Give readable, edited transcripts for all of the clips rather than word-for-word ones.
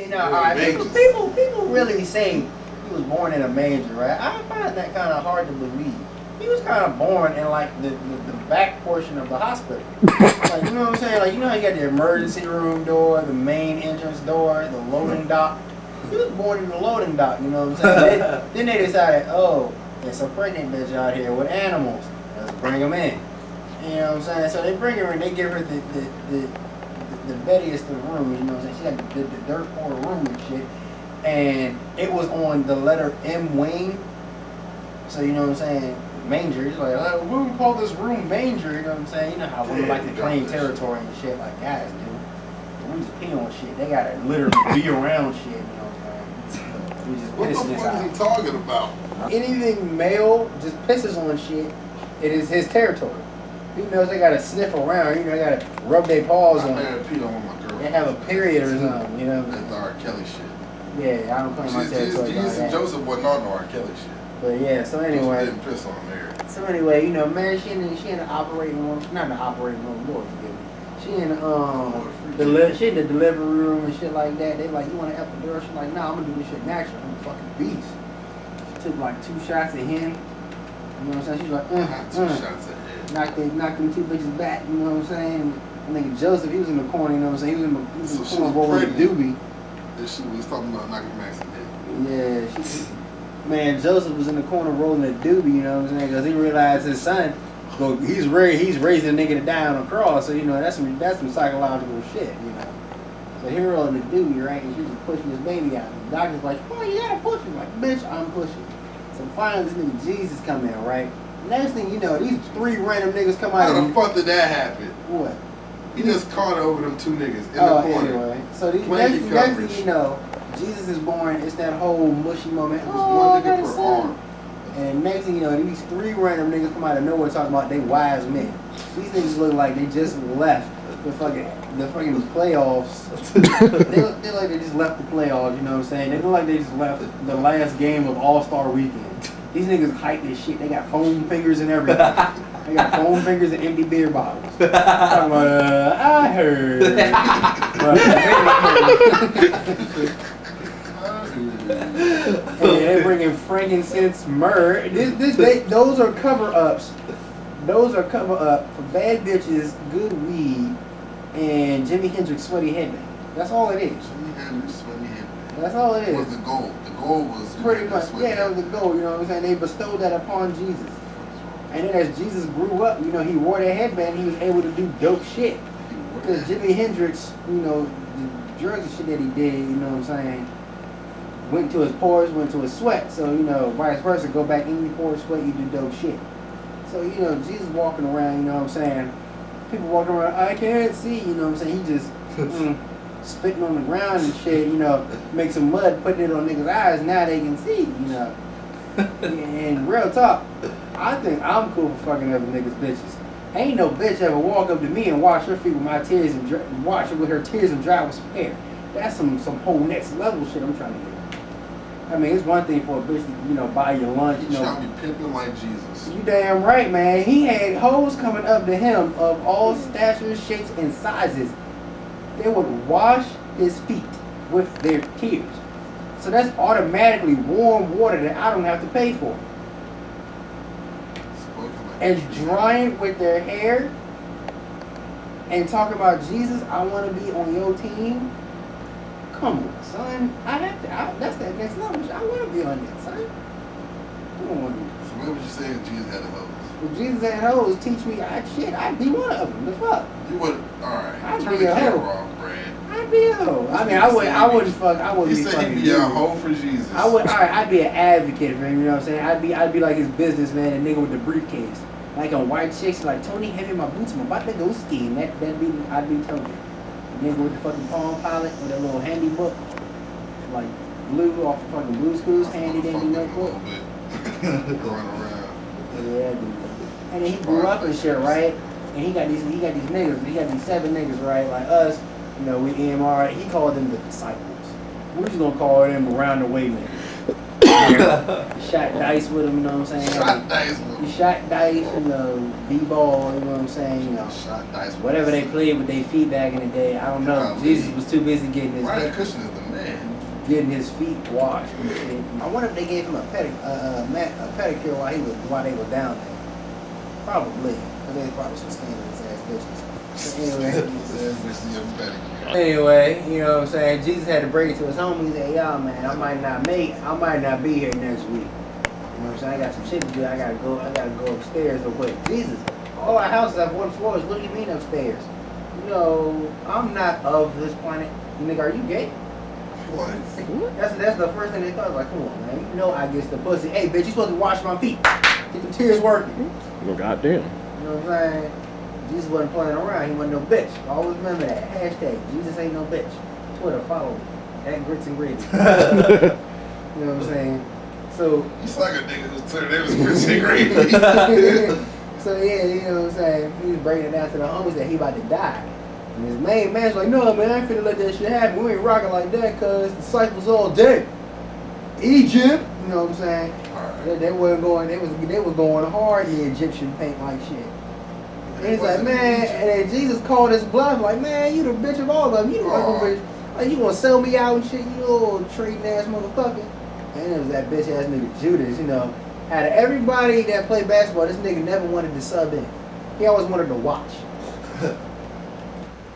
you know, all right, people really say he was born in a manger, right? I find that kind of hard to believe. He was kind of born in like the back portion of the hospital. Like, you know what I'm saying? Like, you know how you got the emergency room door, the main entrance door, the loading dock. He was born in the loading dock, you know what I'm saying? Then they decided, oh, there's a pregnant bitch out here with animals. Let's bring them in. You know what I'm saying? So they bring her in, they give her the bettiest of rooms, you know what I'm saying? She got the dirt poor room and shit. And it was on the letter M wing. So you know what I'm saying? Manger. He's like, oh, we would call this room manger, you know what I'm saying? You know how women like to claim territory and shit like guys do. We just pee on shit. They gotta literally be around shit, you know what I'm saying? We just what the fuck is he talking about? Anything male just pisses on shit, it is his territory. Females, they gotta sniff around, you know, they gotta rub their paws on it. They have a period or something, you know. That's the R. Kelly shit. Yeah, I don't claim my territory. Jesus and Joseph wasn't on the R. Kelly shit. But yeah, so anyway. Didn't piss on there. So anyway, you know, man, she in the operating room, not in the operating room, Lord forgive me. She in the delivery room and shit like that. They like, you want an epidural? She's like, nah, I'm gonna do this shit naturally. I'm a fucking beast. She took like 2 shots at him. You know what I'm saying? She's like, 2 shots at him. Knocked them 2 bitches back. You know what I'm saying? I think Joseph, he was in the corner. You know what I'm saying? He was in the corner rolling the doobie. This shit was talking about knocking Max in the head. Yeah, man, Joseph was in the corner rolling a doobie, you know what I'm saying? Because he realized his son, he's raising a nigga to die on a cross, so you know that's some psychological shit, you know. So he rolling the doobie, right? And she's just pushing his baby out. And the doctor's like, oh, you gotta push him. Like, bitch, I'm pushing. So finally, this nigga Jesus come in, right? Next thing you know, these 3 random niggas come out. How the fuck did that happen? What? He just caught over them 2 niggas in the corner. Anyway. So these next thing you know, Jesus is born. It's that whole mushy moment. One nigga per arm. And next thing you know, these 3 random niggas come out of nowhere talking about they wise men. These niggas look like they just left the fucking playoffs. they look like they just left the playoffs. You know what I'm saying? They look like they just left the last game of All-Star Weekend. These niggas hype this shit. They got foam fingers and everything. They got foam fingers and empty beer bottles. Talking about, I heard. And they're bringing frankincense, myrrh. Those are cover-ups. Those are cover-up for bad bitches, good weed, and Jimi Hendrix sweaty headband. That's all it is. Jimi Hendrix sweaty headband. That's all it is. What was the goal? The goal was pretty much. Yeah, that was the goal. You know what I'm saying? They bestowed that upon Jesus. And then as Jesus grew up, you know, he wore that headband. He was able to do dope shit. Because Jimi Hendrix, you know, the drugs and shit that he did, you know what I'm saying, went to his pores, went to his sweat. So, you know, vice versa, go back in your pores, sweat, you do dope shit. So, you know, Jesus walking around, you know what I'm saying, people walking around, I can't see, you know what I'm saying, he just spitting on the ground and shit, you know, make some mud, putting it on niggas' eyes, now they can see, you know. And real talk, I think I'm cool for fucking other niggas' bitches. Ain't no bitch ever walk up to me and wash her feet with my tears and wash it with her tears and dry with some hair. That's some whole next level shit I'm trying to get. I mean, it's one thing for a bitch to, you know, buy your lunch, you know. Trying to be pimping like Jesus. You damn right, man. He had hoes coming up to him of all statures, shapes, and sizes. They would wash his feet with their tears. So that's automatically warm water that I don't have to pay for. And drying with their hair and talk about Jesus, I want to be on your team. Come on, son. That's that next level. I want to be on that, son. Come on. So what would you say if Jesus had a hose? If Jesus had hoes, teach me I'd be one of them. The fuck? You would, alright. I'd turn be the a camera hoe. off, Brad. I'd be a hoe. I mean, I wouldn't fuck. I wouldn't be fucking. He said he'd be a hoe for Jesus. I'd be an advocate for him. You know what I'm saying? I'd be like his businessman, a nigga with the briefcase. Like a white chick, like Tony, hand me my boots. I'm about to go skiing. I'd be Tony. Nigga with the fucking Palm Pilot with a little handy book, like blue off the fucking Blue's Clues, handy dandy notebook. Run around. Yeah, dude. And then he grew up and shit, right? And he got these niggas. He got these 7 niggas, right? Like us, you know, we EMR. He called them the disciples. We're just gonna call them around the way niggas. Shot dice with him, you know what I'm saying? Shot dice with him. You shot dice, you know, b-ball, you know what I'm saying? You know, shot dice with whatever they played with their feet back in the day, I don't know. Jesus was too busy getting his Brian Christian is the man. getting his feet washed and shit. I wonder if they gave him a pedicure while they were down there. Probably. Because they probably some scandalous ass bitches. Anyway, you know what I'm saying? Jesus had to break it to his homies. Hey, y'all, man, I might not be here next week. You know what I'm saying? I got some shit to do. I gotta go upstairs real quick. Jesus, all our houses have one floor. What do you mean upstairs? You know, I'm not of this planet. Nigga, are you gay? What? That's the first thing they thought. Like, come on, man. You know I get the pussy. Hey, bitch, you supposed to wash my feet. Get the tears working. Well, goddamn. You know what I'm saying? Jesus wasn't playing around. He wasn't no bitch. Always remember that. Hashtag Jesus ain't no bitch. Twitter, follow me. At Grits and Gravy. You know what I'm saying? So You like a nigga who's turned name was Grits and Gravy. So yeah, you know what I'm saying? He was breaking it down to the homies that he about to die. And his main man's like, no man, I ain't finna let that shit happen. We ain't rocking like that cause the disciples all dead. Egypt, you know what I'm saying? Right. They wasn't going they was going hard in the Egyptian paint like shit. And he's like, man, and then Jesus called his bluff, like, man, you the bitch of all of them. You the fucking bitch. Like, you gonna sell me out and shit, you little trading ass motherfucker. And it was that bitch ass nigga Judas, you know. Out of everybody that played basketball, this nigga never wanted to sub in. He always wanted to watch.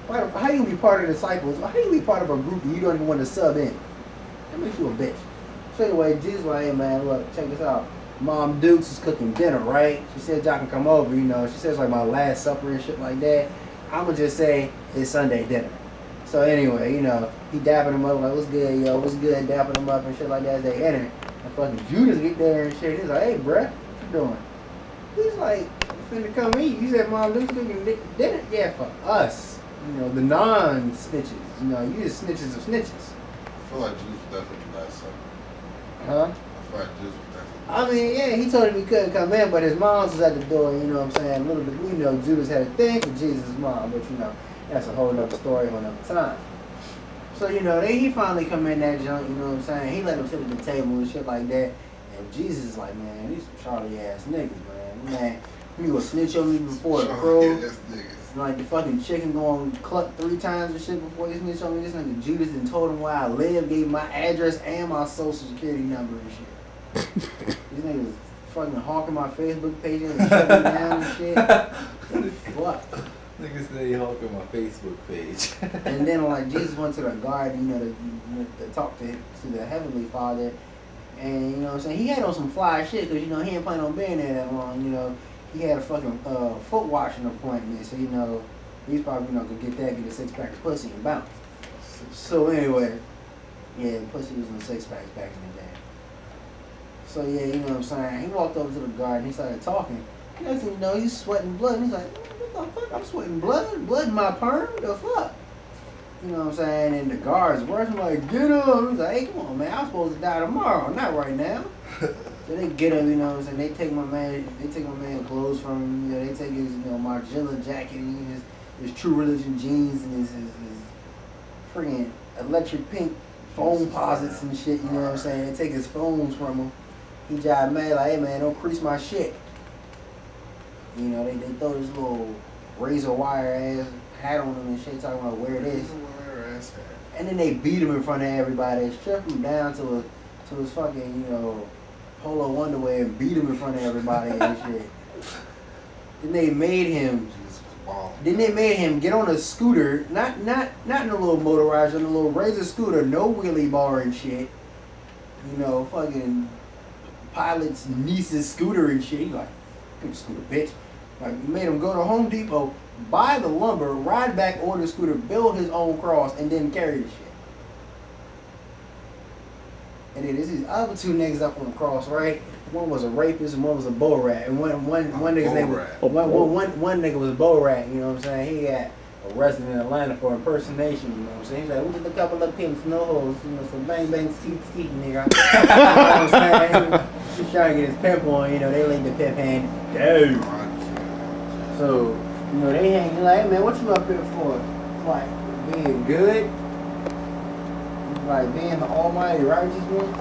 How you be part of the disciples? How you be part of a group and you don't even want to sub in? That makes you a bitch. So anyway, Jesus like, hey man, look, check this out. Mom Dukes is cooking dinner, right? She said y'all can come over, you know. She says like my last supper and shit like that. I'ma just say it's Sunday dinner. So anyway, you know, he dapping him up like, what's good, yo, what's good, dapping him up and shit like that as they enter. And fucking Judas get there and shit. He's like, hey, bruh, what you doing? He's like, finna come eat. You said Mom Luke's cooking dinner? Yeah, for us. You know, the non-snitches. You know, you just snitches of snitches. I feel like Judas was definitely the last supper. Huh? I feel like Judas was definitely I mean, yeah, he told him he couldn't come in, but his mom was at the door, you know what I'm saying? A little bit, you know, Judas had a thing for Jesus' mom, but you know, that's a whole nother story on another time. So, you know, he finally come in that junk, you know what I'm saying? He let him sit at the table and shit like that. And Jesus is like, man, these some Charlie ass niggas, man. Man, you gonna snitch on me before the crow. Like the fucking chicken going cluck 3 times and shit before he snitch on me. This nigga Judas and told him where I live, gave my address and my social security number and shit. These niggas fucking hawking my Facebook page and shutting me down and shit. What? Niggas say he hawking my Facebook page. And then like Jesus went to the garden, you know, to talk to the Heavenly Father. And you know what I'm saying? He had on some fly shit because, you know, he ain't planning on being there that long, you know. He had a fucking foot washing appointment, so, you know, he's probably, you know, gonna get a 6-pack of pussy and bounce. So anyway, yeah, pussy was in 6-packs back in the day. So yeah, you know what I'm saying? He walked over to the garden, he started talking. Next thing you know, he's sweating blood. And he's like, what the fuck? I'm sweating blood? Blood in my perm? The fuck? You know what I'm saying? And the guards rushing like, get him. He's like, hey, come on, man. I'm supposed to die tomorrow, not right now. So they get him, you know what I'm saying? They take my man clothes from him. You know, they take his, you know, Margiela jacket and his True Religion jeans and his friggin' electric pink phone posits and shit, you know what I'm saying? They take his phones from him. He jive mad like, hey man, don't crease my shit. You know, they throw this little razor wire ass hat on him and shit, talking about where it is. And then they beat him in front of everybody, strip him down to his fucking, you know, polo underwear and beat him in front of everybody and shit. Then they made him get on a scooter, not in a little motorized, on a little razor scooter, no wheelie bar and shit. You know, fucking pilot's niece's scooter and shit. He like, good scooter, bitch. Like, you made him go to Home Depot, buy the lumber, ride back on the scooter, build his own cross, and then carry the shit. And then there's these other 2 niggas up on the cross, right? One was a rapist and one was a bull rat. And one nigga's name was one nigga was a bull rat, you know what I'm saying? He got arrested in Atlanta for impersonation, you know what I'm saying? He's like, we get a couple of pimps, no hoes, you know, some bang bang skeet nigga. You know what I'm saying? He's trying to get his pimp on, you know, they laid the pimp hand down. So, you know, they hang like, hey man, what you up here for? Like, being good? Like, being the almighty righteous one?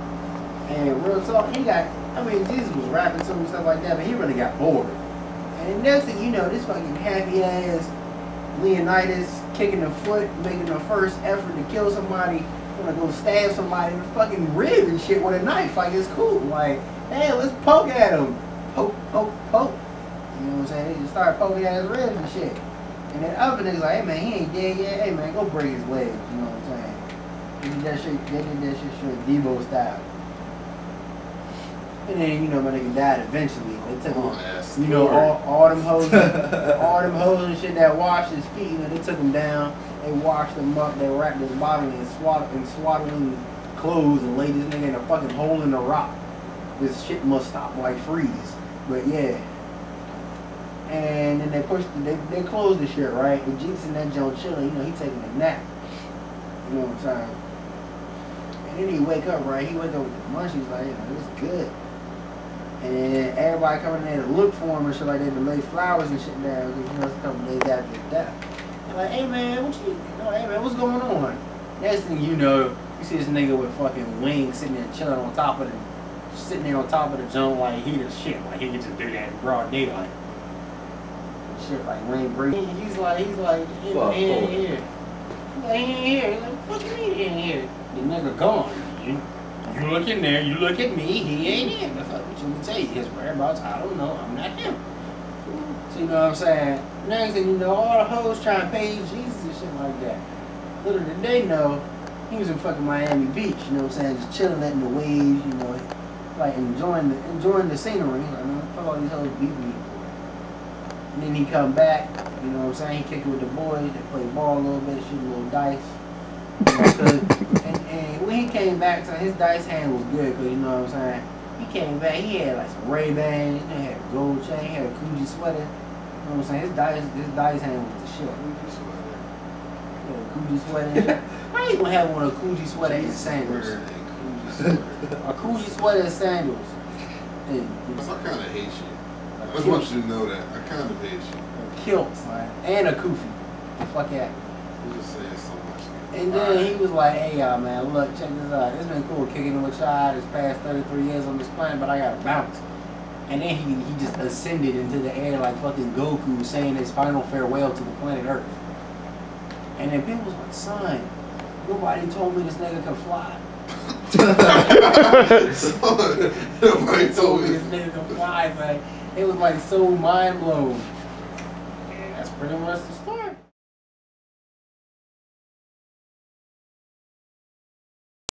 And real talk, Jesus was rapping to him and stuff like that, but he really got bored. And the next thing you know, this fucking happy ass Leonidas kicking the foot, making the first effort to kill somebody, wanna go stab somebody in the fucking rib and shit with a knife. Like, it's cool. Like, hey, let's poke at him. Poke, poke, poke. You know what I'm saying? They just start poking at his ribs and shit. And then other niggas like, hey man, he ain't dead yet. Hey man, go break his legs. You know what I'm saying? They did that shit straight Debo style. And then, you know, my nigga died eventually. They took him, you know, all them hoes and shit that washed his feet, you know, they took him down, they washed him up, they wrapped his body in swaddling clothes and laid this nigga in a fucking hole in the rock. This shit must stop like freeze. But yeah. And then they closed the shit, right? And Jeeks in that joint chilling, you know, he taking a nap. You know what I'm saying? And then he wake up, right? He wake up with the munchies, like, you know, it's good. And then everybody coming in there to look for him and shit like that, to lay flowers and shit down, because, you know, it's a couple days after his death. And like, hey man, hey man, what's going on? Next thing you know, you see this nigga with fucking wings sitting there chilling on top of the joint like he the shit, like he could just do that in broad daylight. Shit like Wayne Brady. He's like, he ain't here. He ain't here. He's like, what you mean he ain't here? The nigga gone. You look in there, you look at me, he ain't here. The fuck, what you want me to tell you? His whereabouts, I don't know, I'm not him. So you know what I'm saying? Next thing you know, all the hoes trying to pay Jesus and shit like that. Little did they know, he was in fucking Miami Beach, you know what I'm saying? Just chilling, letting the waves, you know, like enjoying the scenery. Like, man, fuck all these hoes beat me. And then he come back, you know what I'm saying? He kick it with the boys, they play ball a little bit, shoot a little dice. You know, and when he came back, so his dice hand was good, cause you know what I'm saying? He came back, he had like some Ray-Bans, he had a gold chain, he had a Coogee sweater. You know what I'm saying? His dice hand was the shit. He had a Coogee sweater. How you gonna have one of a Coogee sweater and sandals? A Coogee sweater and sandals. And, I kind of hate you. I just want you to know that. I kind of hate you. A kilt, man. And a kufi. Fuck that. You're just saying so much. And then he was like, hey y'all man, look, check this out. It's been cool kicking it with y'all this past 33 years on this planet, but I gotta bounce. And then he just ascended into the air like fucking Goku saying his final farewell to the planet Earth. And then people was like, son, nobody told me this nigga could fly. Nobody told me this nigga could fly. It's like, it was like so mind blown. And that's pretty much the story.